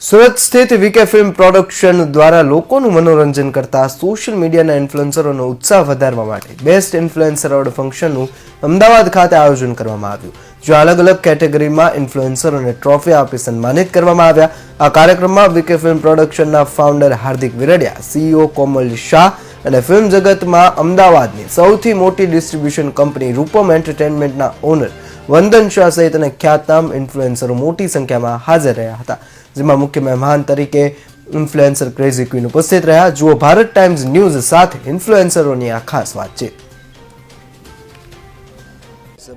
સુરત સ્થિત VK film production દ્વારા લોકોનું મનોરંજન કરતા સોશિયલ મીડિયાના ઇન્ફ્લુએન્સરોનો ઉત્સાહ વધારવા માટે બેસ્ટ ઇન્ફ્લુએન્સર એવોર્ડ ફંક્શનનું અમદાવાદ ખાતે આયોજન કરવામાં આવ્યું, જ્યાં અલગ અલગ કેટેગરીમાં ઇન્ફ્લુએન્સરોને ટ્રોફી આપી સન્માનિત કરવામાં આવ્યા. આ કાર્યક્રમમાં વીકે ફિલ્મ પ્રોડક્શનના ફાઉન્ડર હાર્દિક વિરડિયા, સીઈઓ કોમલ શાહ અને ફિલ્મ જગતમાં અમદાવાદની સૌથી મોટી ડિસ્ટ્રીબ્યુશન કંપની રૂપમ એન્ટરટેનમેન્ટના ઓનર વંદન શાહ સહિત અને ખ્યાતનામ ઇન્ફ્લુએન્સરો મોટી સંખ્યામાં હાજર રહ્યા હતા, જેમાં મુખ્ય મહેમાન તરીકે ઇન્ફ્લુએન્સર ક્રેઝી ક્વીન ઉપસ્થિત રહ્યા. જુઓ ભારત ટાઈમ્સ ન્યૂઝ સાથે ઇન્ફ્લુએન્સરોની આ ખાસ વાતચીત.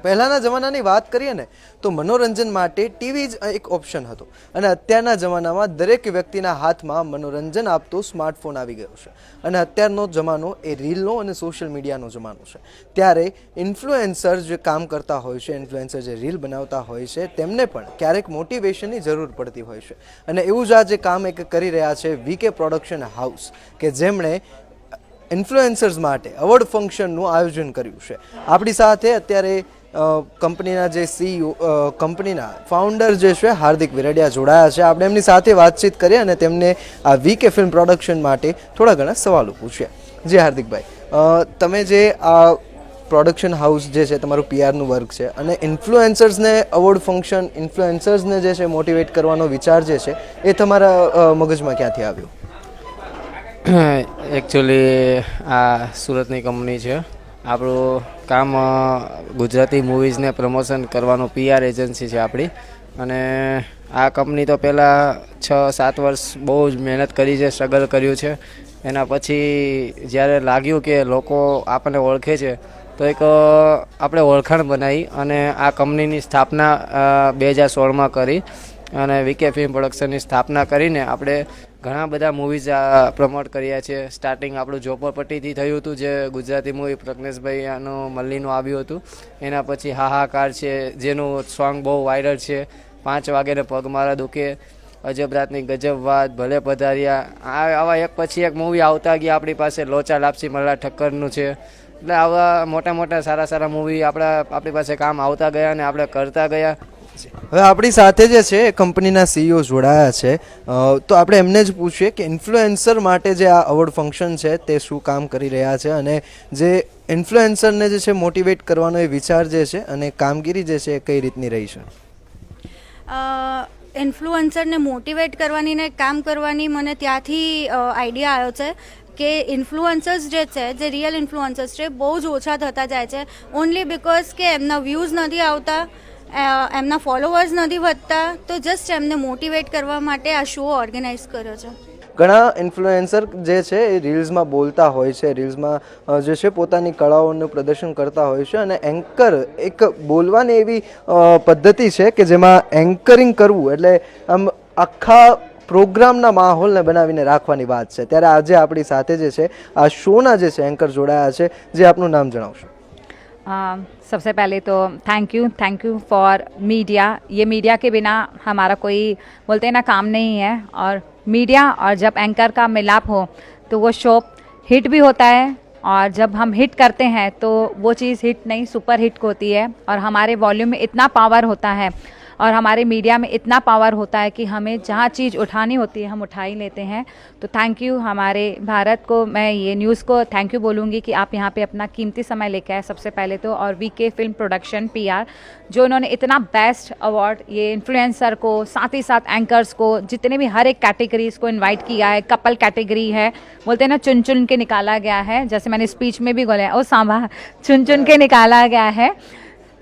પહેલાના જમાનાની વાત કરીએ ને તો મનોરંજન માટે ટીવી જ એક ઓપ્શન હતો અને અત્યારના જમાનામાં દરેક વ્યક્તિના હાથમાં મનોરંજન આપતો સ્માર્ટફોન આવી ગયો છે અને અત્યારનો જમાનો એ રીલનો અને સોશિયલ મીડિયાનો જમાનો છે. ત્યારે ઇન્ફ્લુએન્સર જે કામ કરતા હોય છે, ઇન્ફ્લુએન્સર જે રીલ બનાવતા હોય છે, તેમને પણ ક્યારેક મોટિવેશનની જરૂર પડતી હોય છે અને એવું જ આ જે કામ એક કરી રહ્યા છે વીકે પ્રોડક્શન હાઉસ, કે જેમણે ઇન્ફ્લુએન્સર્સ માટે એવોર્ડ ફંક્શનનું આયોજન કર્યું છે. આપણી સાથે અત્યારે કંપનીના જે સીઈઓ, કંપનીના ફાઉન્ડર જે છે હાર્દિક વિરડિયા જોડાયા છે. આપણે એમની સાથે વાતચીત કરીએ અને તેમને આ વીકે ફિલ્મ પ્રોડક્શન માટે થોડા ઘણા સવાલો પૂછ્યા. જી હાર્દિકભાઈ, તમે જે આ પ્રોડક્શન હાઉસ જે છે તમારું પીઆરનું વર્ક છે અને ઇન્ફ્લુએન્સર્સને એવોર્ડ ફંક્શન, ઇન્ફ્લુએન્સર્સને જે છે મોટિવેટ કરવાનો વિચાર જે છે એ તમારા મગજમાં ક્યાંથી આવ્યો? એકચ્યુઅલી આ સુરતની કંપની છે. આપણું કામ ગુજરાતી મૂવીઝને પ્રમોશન કરવાનું પીઆર એજન્સી છે આપણી. અને આ કંપની તો પહેલાં 6-7 વર્ષ બહુ જ મહેનત કરી છે, સ્ટ્રગલ કર્યું છે. એના પછી જ્યારે લાગ્યું કે લોકો આપણને ઓળખે છે તો એક આપણે ઓળખાણ બનાવી અને આ કંપનીની સ્થાપના 2016માં કરી અને વીકે ફિલ્મ પ્રોડક્શનની સ્થાપના કરીને આપણે ઘણા બધા મૂવીઝ પ્રમોટ કર્યા છે. સ્ટાર્ટિંગ આપણું ઝોપડપટ્ટીથી થયું હતું, જે ગુજરાતી મૂવી પ્રજ્ઞેશભાઈનું મલ્લીનું આવ્યું હતું. એના પછી હાહાકાર છે, જેનું સોંગ બહુ વાયરલ છે. 5 વાગ્યાને પગ મારા દુખે, અજબ રાતની ગજબ વાત, ભલે પધાર્યા. આવા એક પછી એક મૂવી આવતા ગયા આપણી પાસે. લોચા લાપસી મલ્લા ઠક્કરનું છે. એટલે આવા મોટા મોટા સારા સારા મૂવી આપણી પાસે કામ આવતા ગયા અને આપણે કરતા ગયા. હવે આપણી સાથે જે છે કંપનીના સીઈઓ જોડાયા છે, તો આપણે એમને જ પૂછીએ કે ઇન્ફ્લુએન્સર માટે જે આ એવોર્ડ ફંક્શન છે તે શું કામ કરી રહ્યા છે અને જે ઇન્ફ્લુએન્સરને જે છે મોટિવેટ કરવાનો એ વિચાર જે છે અને કામગીરી જે છે એ કઈ રીતની રહી છે? ઇન્ફ્લુએન્સરને મોટિવેટ કરવાની ને કામ કરવાની મને ત્યાંથી આઈડિયા આવ્યો છે કે ઇન્ફ્લુઅન્સર્સ જે છે, જે રિયલ ઇન્ફ્લુઅન્સર્સ છે, બહુ જ ઓછા થતા જાય છે. ઓનલી બિકોઝ કે એમના વ્યૂઝ નથી આવતા, એમના ફોલોવર્સ નથી વધતા, તો જસ્ટ એમને મોટિવેટ કરવા માટે આ શો ઓર્ગેનાઇઝ કર્યો છે. ઘણા ઇન્ફ્લુએન્સર જે છે એ રીલ્સમાં બોલતા હોય છે, રીલ્સમાં જે છે પોતાની કળાઓનું પ્રદર્શન કરતા હોય છે અને એન્કર એક બોલવાની એવી પદ્ધતિ છે કે જેમાં એન્કરિંગ કરવું એટલે આમ આખા પ્રોગ્રામના માહોલને બનાવીને રાખવાની વાત છે. ત્યારે આજે આપણી સાથે જે છે આ શોના જે છે એન્કર જોડાયા છે. જે આપનું નામ જણાવશો? सबसे पहले तो थैंक यू फॉर मीडिया. ये मीडिया के बिना हमारा कोई बोलते हैं ना काम नहीं है. और मीडिया और जब एंकर का मिलाप हो तो वो शो हिट भी होता है. और जब हम हिट करते हैं तो वो चीज़ हिट नहीं सुपर हिट होती है. और हमारे वॉल्यूम में इतना पावर होता है और हमारे मीडिया में इतना पावर होता है कि हमें जहाँ चीज़ उठानी होती है हम उठा ही लेते हैं. तो थैंक यू हमारे भारत को, मैं ये न्यूज़ को थैंक यू बोलूँगी कि आप यहाँ पे अपना कीमती समय लेके आए सबसे पहले तो. और वीके फिल्म प्रोडक्शन पीआर जो इन्होंने इतना बेस्ट अवार्ड ये इन्फ्लुएंसर को, साथ ही साथ एंकर्स को, जितने भी हर एक कैटेगरीज को इन्वाइट किया है. कपल कैटेगरी है, बोलते हैं ना चुन चुन के निकाला गया है. जैसे मैंने स्पीच में भी बोला ओ सांभा, चुन चुन के निकाला गया है.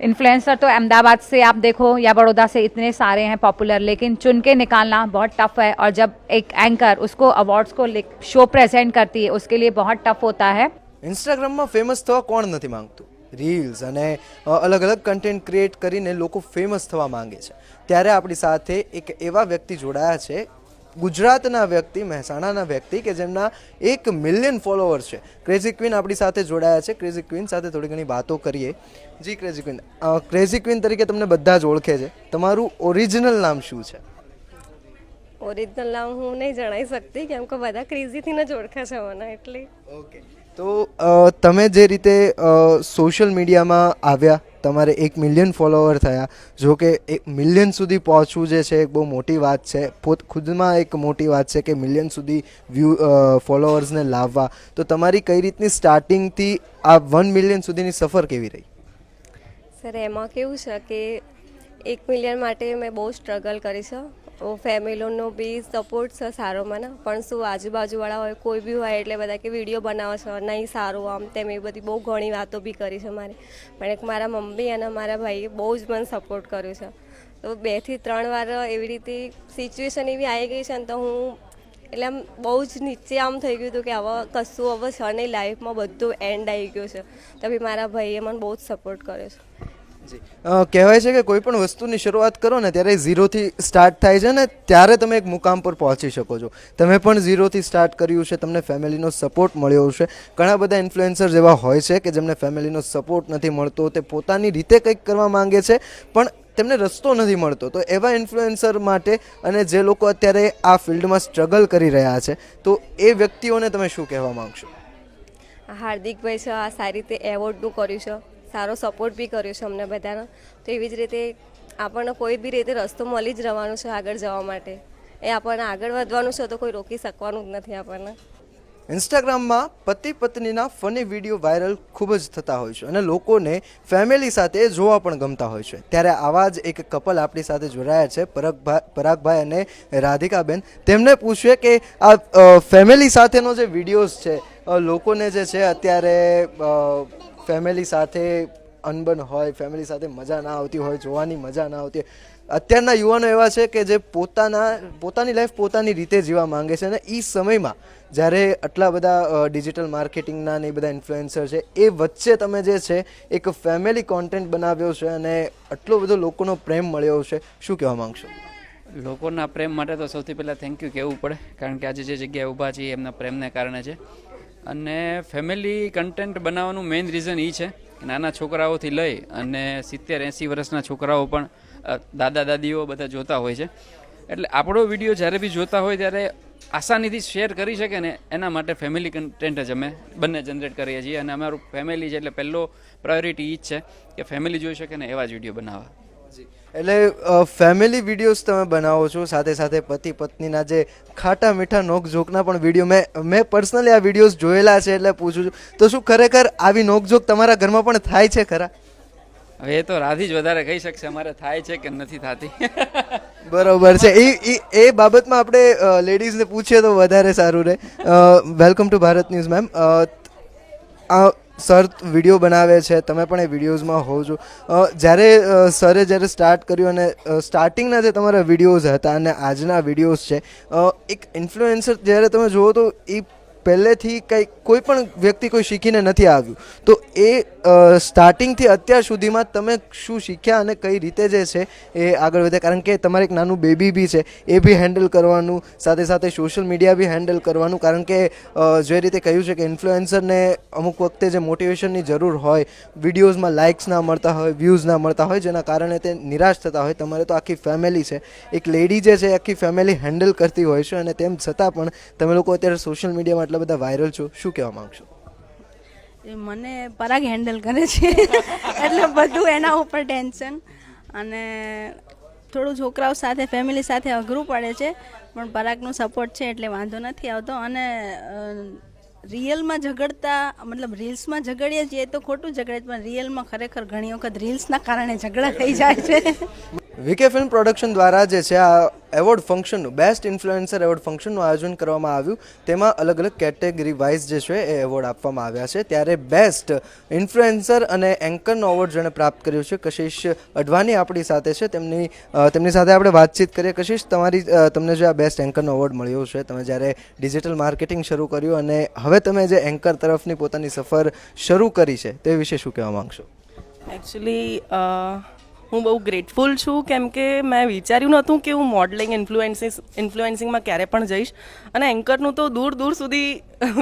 इन्फ्लुएंसर तो अहमदाबाद से आप देखो या बड़ौदा से इतने सारे हैं पॉपुलर, लेकिन चुन के निकालना बहुत टफ है. और जब एक एंकर उसको अवार्ड्स को शो प्रेजेंट करती है उसके लिए बहुत टफ होता है. ઇન્સ્ટાગ્રામમાં ફેમસ થવા કોણ નથી માંગતું? રીલ્સ અને અલગ અલગ કન્ટેન્ટ ક્રિએટ કરીને લોકો ફેમસ થવા માંગે છે. ત્યારે આપણી સાથે એક એવા વ્યક્તિ જોડાયા છે, ગુજરાતના વ્યક્તિ, મહેસાણાના વ્યક્તિ કે જેમના 1 મિલિયન ફોલોવર્સ છે. ક્રેઝી ક્વીન આપણી સાથે જોડાયા છે. ક્રેઝી ક્વીન સાથે થોડી ઘણી વાતો કરીએ. જી ક્રેઝી ક્વીન, ક્રેઝી ક્વીન તરીકે તમને બધા જ ઓળખે છે. તમારું ઓરિજિનલ નામ શું છે? ઓરિજિનલ નામ હું નહીં જણાવી શકતી કેમ કે બધા ક્રેઝીથી જ ઓળખે છે મને એટલે. ઓકે, તો તમે જે રીતે સોશિયલ મીડિયામાં આવ્યા તમારે 1 મિલિયન ફોલોવર થયા. જો કે 1 મિલિયન સુધી પહોંચવું જે છે એક બહુ મોટી વાત છે, ખુદમાં એક મોટી વાત છે કે મિલિયન સુધી ફોલોવર્સને લાવવા. તો તમારી કઈ રીતની સ્ટાર્ટિંગથી આ 1 મિલિયન સુધીની સફર કેવી રહી? સર એમાં કેવું છે કે 1 મિલિયન માટે મેં બહુ સ્ટ્રગલ કરી છે. ફેમિલીનો બી સપોર્ટ છે સારો મને, પણ શું આજુબાજુવાળા હોય કોઈ બી હોય એટલે બધા કે વિડીયો બનાવો છો નહીં સારું આમ તેમ, એ બધી બહુ ઘણી વાતો બી કરી છે મારી. પણ એક મારા મમ્મી અને મારા ભાઈએ બહુ જ મને સપોર્ટ કર્યો છે. તો 2 થી 3 વાર એવી રીતે સિચ્યુએશન એવી આવી ગઈ છે ને, તો હું એટલે આમ બહુ જ નીચે આમ થઈ ગયું હતું કે હવે કશું હવે છે નહીં લાઈફમાં, બધું એન્ડ આવી ગયું છે. તો બી મારા ભાઈએ મને બહુ જ સપોર્ટ કર્યો છે. કહેવાય છે કે કોઈ પણ વસ્તુની શરૂઆત કરો ને ત્યારે 0થી સ્ટાર્ટ થાય છે ને ત્યારે તમે એક મુકામ પર પહોંચી શકો છો. તમે પણ 0થી સ્ટાર્ટ કર્યું છે, તમને ફેમિલીનો સપોર્ટ મળ્યો છે. ઘણા બધા ઇન્ફ્લુએન્સર્સ એવા હોય છે કે જેમને ફેમિલીનો સપોર્ટ નથી મળતો, તે પોતાની રીતે કંઈક કરવા માંગે છે પણ તેમને રસ્તો નથી મળતો. તો એવા ઇન્ફ્લુએન્સર માટે અને જે લોકો અત્યારે આ ફિલ્ડમાં સ્ટ્રગલ કરી રહ્યા છે, તો એ વ્યક્તિઓને તમે શું કહેવા માંગશો? હાર્દિકભાઈ છે, આ સારી રીતે એવોર્ડનું કર્યું છે, સારો સપોર્ટ બી કર્યો છે અમને બધાનો. તો એવી જ રીતે આપણને કોઈ બી રીતે રસ્તો મળી જ રહેવાનો છે આગળ જવા માટે. એ આપણને આગળ વધવાનું છે તો કોઈ રોકી શકવાનું જ નથી આપણને. ઇન્સ્ટાગ્રામમાં પતિ પત્નીના ફની વિડીયો વાયરલ ખૂબ જ થતા હોય છે અને લોકોને ફેમિલી સાથે જોવા પણ ગમતા હોય છે. ત્યારે આવા જ એક કપલ આપણી સાથે જોડાયા છે, પરાગભાઈ અને રાધિકાબેન. તેમને પૂછીએ કે આ ફેમિલી સાથેનો જે વિડીયોઝ છે, લોકોને જે છે અત્યારે ફેમિલી સાથે અનબન હોય, ફેમિલી સાથે મજા ના આવતી હોય, જોવાની મજા ના આવતી હોય. અત્યારના યુવાનો એવા છે કે જે પોતાની લાઈફ પોતાની રીતે જીવવા માંગે છે અને એ સમયમાં જ્યારે આટલા બધા ડિજિટલ માર્કેટિંગના ને એ બધા ઇન્ફ્લુએન્સર છે, એ વચ્ચે તમે જે છે એક ફેમિલી કોન્ટેન્ટ બનાવ્યો છે અને આટલો બધો લોકોનો પ્રેમ મળ્યો છે, શું કહેવા માંગશો? લોકોના પ્રેમ માટે તો સૌથી પહેલાં થેન્ક યુ કહેવું પડે, કારણ કે આજે જે જગ્યાએ ઊભા છીએ એમના પ્રેમને કારણે છે. અને ફેમિલી કન્ટેન્ટ બનાવવાનું મેઇન રીઝન એ છે કે નાના છોકરાઓથી લઈ અને 70-80 વર્ષના છોકરાઓ પણ દાદા દાદીઓ બધા જોતા હોય છે. એટલે આપણો વિડીયો જ્યારે બી જોતા હોય ત્યારે આસાનીથી શેર કરી શકે ને, એના માટે ફેમિલી કન્ટેન્ટ જ અમે બંને જનરેટ કરીએ છીએ. અને અમારું ફેમિલી છે એટલે પહેલો પ્રાયોરિટી એ જ છે કે ફેમિલી જોઈ શકે ને એવા જ વિડીયો બનાવવા. એટલે ફેમિલી વિડીયોઝ તમે બનાવો છો, સાથે સાથે પતિ પત્નીના જે ખાટા મીઠા નોકઝોકના પણ વિડીયો મેં પર્સનલી આ વિડીયોઝ જોયેલા છે એટલે પૂછું છું. તો શું ખરેખર આવી નોકઝોક તમારા ઘરમાં પણ થાય છે ખરા? હવે એ તો રાધી જ વધારે કહી શકશે અમારે થાય છે કે નથી થતી. બરોબર છે, એ બાબતમાં આપણે લેડીઝને પૂછીએ તો વધારે સારું રહે. Welcome to Bharat news ma'am. Sir video બનાવે છે, તમે પણ એ વિડીયોઝમાં હોવ છો. સરે જ્યારે સ્ટાર્ટ કર્યું અને સ્ટાર્ટિંગના જે તમારા વિડીયોઝ હતા અને આજના વિડીયોઝ છે, એક ઇન્ફ્લુએન્સર જ્યારે તમે જુઓ તો એ પહેલેથી કોઈ પણ વ્યક્તિ કોઈ શીખીને નથી આવ્યું. તો એ સ્ટાર્ટિંગથી અત્યાર સુધીમાં તમે શું શીખ્યા અને કઈ રીતે જે છે એ આગળ વધે? કારણ કે તમારે એક નાનું બેબી બી છે, એ બી હેન્ડલ કરવાનું, સાથે સાથે સોશિયલ મીડિયા બી હેન્ડલ કરવાનું. કારણ કે જે રીતે કહ્યું છે કે ઇન્ફ્લુએન્સરને અમુક વખતે જે મોટિવેશનની જરૂર હોય, વિડીયોઝમાં લાઇક્સ ના મળતા હોય, વ્યૂઝ ના મળતા હોય, જેના કારણે તે નિરાશ થતા હોય. તમારે તો આખી ફેમિલી છે, એક લેડી જે છે આખી ફેમિલી હેન્ડલ કરતી હોય છે અને તેમ છતાં પણ તમે લોકો અત્યારે સોશિયલ મીડિયામાં એટલા બધા વાયરલ છો, શું કહેવા માંગશો? મને પરાગ હેન્ડલ કરે છે એટલે બધું એના ઉપર ટેન્શન, અને થોડું છોકરાઓ સાથે ફેમિલી સાથે અઘરું પડે છે, પણ પરાગનો સપોર્ટ છે એટલે વાંધો નથી આવતો. અને રિયલમાં ઝઘડતા, મતલબ રીલ્સમાં ઝઘડીએ છીએ તો ખોટું ઝઘડે, પણ રિયલમાં ખરેખર ઘણી વખત રીલ્સના કારણે ઝઘડા થઈ જાય છે. વીકે ફિલ્મ પ્રોડક્શન દ્વારા જે છે આ એવોર્ડ ફંક્શનનું, બેસ્ટ ઇન્ફ્લુએન્સર એવોર્ડ ફંક્શનનું આયોજન કરવામાં આવ્યું. તેમાં અલગ અલગ કેટેગરી વાઇઝ જે છે એ એવોર્ડ આપવામાં આવ્યા છે. ત્યારે બેસ્ટ ઇન્ફ્લુએન્સર અને એન્કરનો એવોર્ડ જેણે પ્રાપ્ત કર્યો છે, કશિશ અડવાણી આપણી સાથે છે. તેમની સાથે આપણે વાતચીત કરીએ. કશિશ, તમને જે આ બેસ્ટ એન્કરનો એવોર્ડ મળ્યો છે, તમે જ્યારે ડિજિટલ માર્કેટિંગ શરૂ કર્યું અને હવે તમે જે એન્કર તરફની પોતાની સફર શરૂ કરી છે, તે વિશે શું કહેવા માંગશો? એકચ્યુઅલી હું બહુ ગ્રેટફુલ છું, કેમ કે મેં વિચાર્યું નહોતું કે હું મોડલિંગ ઇન્ફ્લુએન્સિંગમાં ક્યારે પણ જઈશ, અને એન્કરનું તો દૂર દૂર સુધી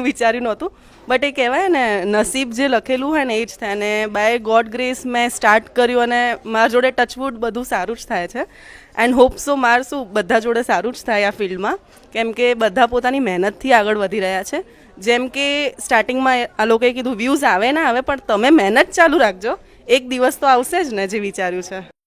વિચાર્યું નહોતું. બટ એ કહેવાય ને, નસીબ જે લખેલું હોય ને એ જ થાય. અને બાય ગોડ ગ્રેસ મેં સ્ટાર્ટ કર્યું અને મારા જોડે ટચવુડ બધું સારું જ થાય છે. એન્ડ હોપ સો બધા જોડે સારું જ થાય આ ફિલ્ડમાં, કેમ કે બધા પોતાની મહેનતથી આગળ વધી રહ્યા છે. જેમ કે સ્ટાર્ટિંગમાં આ લોકોએ કીધું વ્યૂઝ આવે ના આવે, પણ તમે મહેનત ચાલુ રાખજો, એક દિવસ તો આવશે જ ને જે વિચાર્યું છે.